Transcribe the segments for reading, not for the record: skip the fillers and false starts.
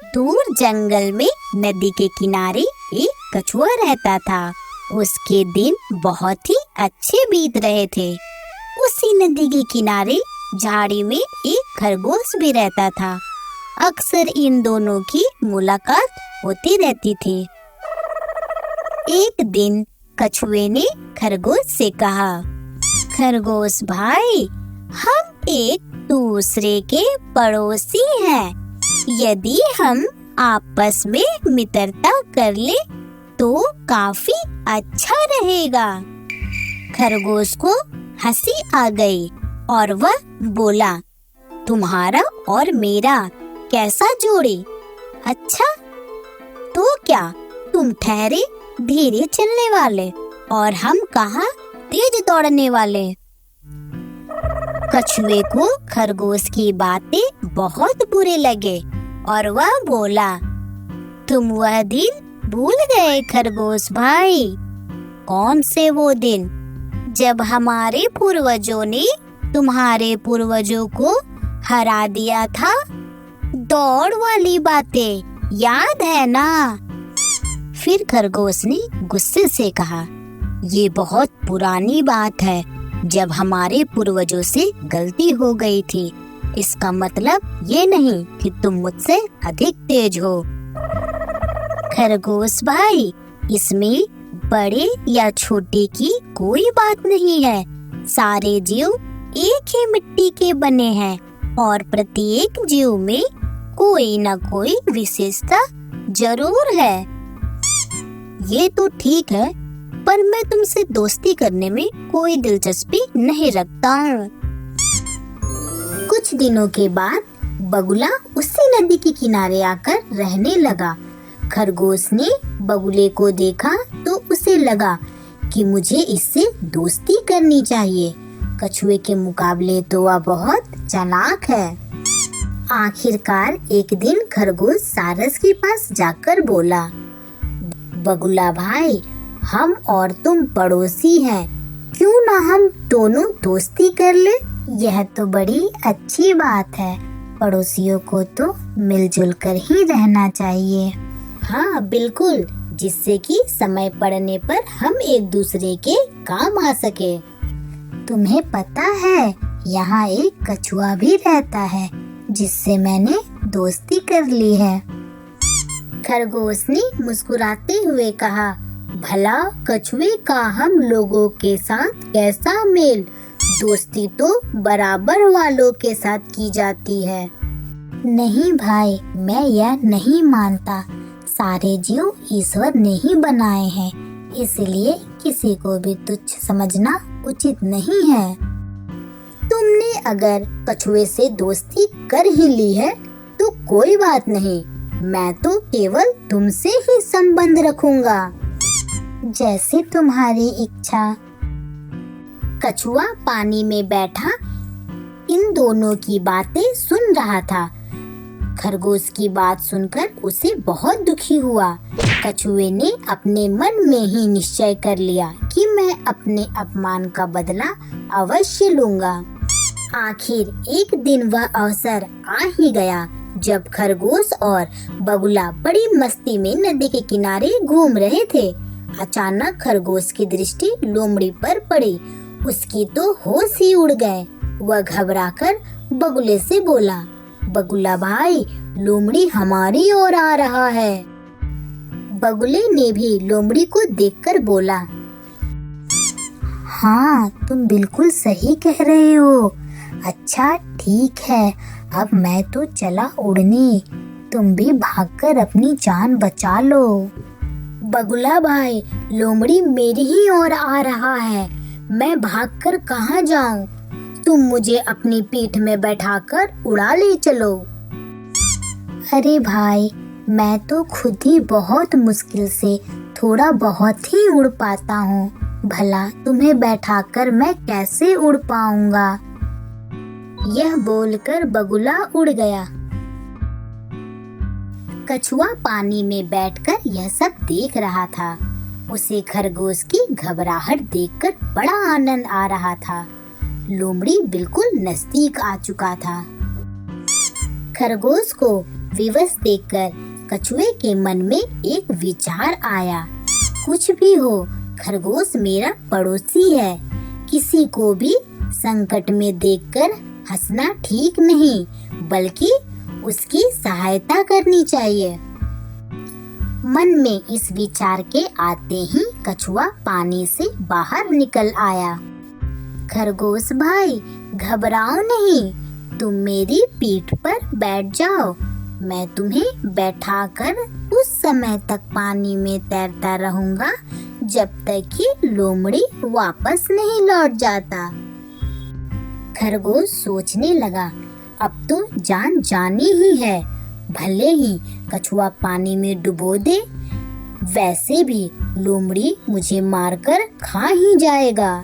दूर जंगल में नदी के किनारे एक कछुआ रहता था। उसके दिन बहुत ही अच्छे बीत रहे थे। उसी नदी के किनारे झाड़ी में एक खरगोश भी रहता था। अक्सर इन दोनों की मुलाकात होती रहती थी। एक दिन कछुए ने खरगोश से कहा, खरगोश भाई, हम एक दूसरे के पड़ोसी हैं। यदि हम आपस में मित्रता कर ले तो काफी अच्छा रहेगा। खरगोश को हंसी आ गई और वह बोला, तुम्हारा और मेरा कैसा जोड़ी? अच्छा, तो क्या तुम ठहरे धीरे चलने वाले और हम कहाँ तेज दौड़ने वाले? कछुए को खरगोश की बातें बहुत बुरे लगे और वह बोला, तुम वह दिन भूल गए खरगोश भाई? कौन से वो दिन जब हमारे पूर्वजों ने तुम्हारे पूर्वजों को हरा दिया था? दौड़ वाली बातें याद है ना? फिर खरगोश ने गुस्से से कहा, ये बहुत पुरानी बात है। जब हमारे पूर्वजों से गलती हो गई थी, इसका मतलब ये नहीं कि तुम मुझसे अधिक तेज हो। खरगोश भाई, इसमें बड़े या छोटे की कोई बात नहीं है। सारे जीव एक ही मिट्टी के बने हैं और प्रत्येक जीव में कोई न कोई विशेषता जरूर है। ये तो ठीक है, पर मैं तुमसे दोस्ती करने में कोई दिलचस्पी नहीं रखता हूँ। कुछ दिनों के बाद बगुला उसी नदी के किनारे आकर रहने लगा। खरगोश ने बगुले को देखा तो उसे लगा कि मुझे इससे दोस्ती करनी चाहिए। कछुए के मुकाबले तो वह बहुत चालाक है। आखिरकार एक दिन खरगोश सारस के पास जाकर बोला, बगुला भाई, हम और तुम पड़ोसी हैं, क्यों ना हम दोनों दोस्ती कर ले? यह तो बड़ी अच्छी बात है। पड़ोसियों को तो मिलजुल कर ही रहना चाहिए। हाँ बिल्कुल, जिससे कि समय पड़ने पर हम एक दूसरे के काम आ सके। तुम्हें पता है, यहाँ एक कछुआ भी रहता है जिससे मैंने दोस्ती कर ली है। खरगोश ने मुस्कुराते हुए कहा, भला कछुए का हम लोगों के साथ कैसा मेल? दोस्ती तो बराबर वालों के साथ की जाती है। नहीं भाई, मैं यह नहीं मानता। सारे जीव ईश्वर ने ही बनाए हैं, इसलिए किसी को भी तुच्छ समझना उचित नहीं है। तुमने अगर कछुए से दोस्ती कर ही ली है तो कोई बात नहीं, मैं तो केवल तुमसे ही संबंध रखूंगा। जैसे तुम्हारी इच्छा। कछुआ पानी में बैठा इन दोनों की बातें सुन रहा था। खरगोश की बात सुनकर उसे बहुत दुखी हुआ। कछुए ने अपने मन में ही निश्चय कर लिया कि मैं अपने अपमान का बदला अवश्य लूंगा। आखिर एक दिन वह अवसर आ ही गया जब खरगोश और बगुला बड़ी मस्ती में नदी के किनारे घूम रहे थे। अचानक खरगोश की दृष्टि लोमड़ी पर पड़ी। उसकी तो होश ही उड़ गए। वह घबराकर बगुले से बोला, बगुला भाई, लोमड़ी हमारी ओर आ रहा है। बगुले ने भी लोमड़ी को देखकर बोला, हाँ, तुम बिल्कुल सही कह रहे हो। अच्छा ठीक है, अब मैं तो चला उड़ने, तुम भी भागकर अपनी जान बचा लो। बगुला भाई, लोमड़ी मेरी ही ओर आ रहा है, मैं भागकर कहाँ जाऊं? तुम मुझे अपनी पीठ में बैठाकर उड़ा ले चलो। अरे भाई, मैं तो खुद ही बहुत मुश्किल से थोड़ा बहुत ही उड़ पाता हूँ, भला तुम्हें बैठाकर मैं कैसे उड़ पाऊंगा? यह बोलकर बगुला उड़ गया। कछुआ पानी में बैठकर यह सब देख रहा था। उसे खरगोश की घबराहट देखकर बड़ा आनंद आ रहा था। लोमड़ी बिल्कुल नजदीक आ चुका था। खरगोश को विवश देखकर कछुए के मन में एक विचार आया। कुछ भी हो, खरगोश मेरा पड़ोसी है। किसी को भी संकट में देखकर हंसना ठीक नहीं, बल्कि उसकी सहायता करनी चाहिए। मन में इस विचार के आते ही कछुआ पानी से बाहर निकल आया। खरगोश भाई, घबराओ नहीं, तुम मेरी पीठ पर बैठ जाओ। मैं तुम्हें बैठाकर उस समय तक पानी में तैरता रहूंगा जब तक कि लोमड़ी वापस नहीं लौट जाता। खरगोश सोचने लगा, अब तो जान जानी ही है, भले ही कछुआ पानी में डुबो दे, वैसे भी लोमड़ी मुझे मारकर खा ही जाएगा।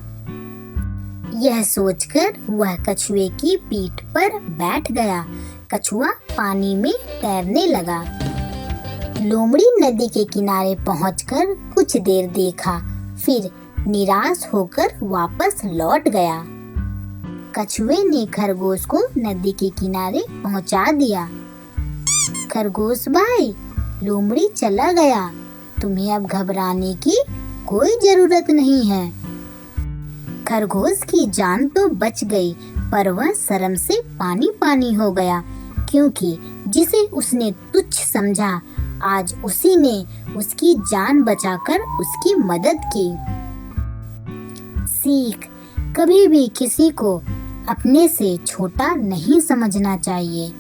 यह सोचकर वह कछुए की पीठ पर बैठ गया। कछुआ पानी में तैरने लगा। लोमड़ी नदी के किनारे पहुंचकर कुछ देर देखा, फिर निराश होकर वापस लौट गया। कछुए ने खरगोश को नदी के किनारे पहुंचा दिया। खरगोश भाई, लोमड़ी चला गया, तुम्हें अब घबराने की कोई जरूरत नहीं है। खरगोश की जान तो बच गई, पर वह शर्म से पानी पानी हो गया, क्योंकि जिसे उसने तुच्छ समझा, आज उसी ने उसकी जान बचाकर उसकी मदद की। सीख, कभी भी किसी को अपने से छोटा नहीं समझना चाहिए।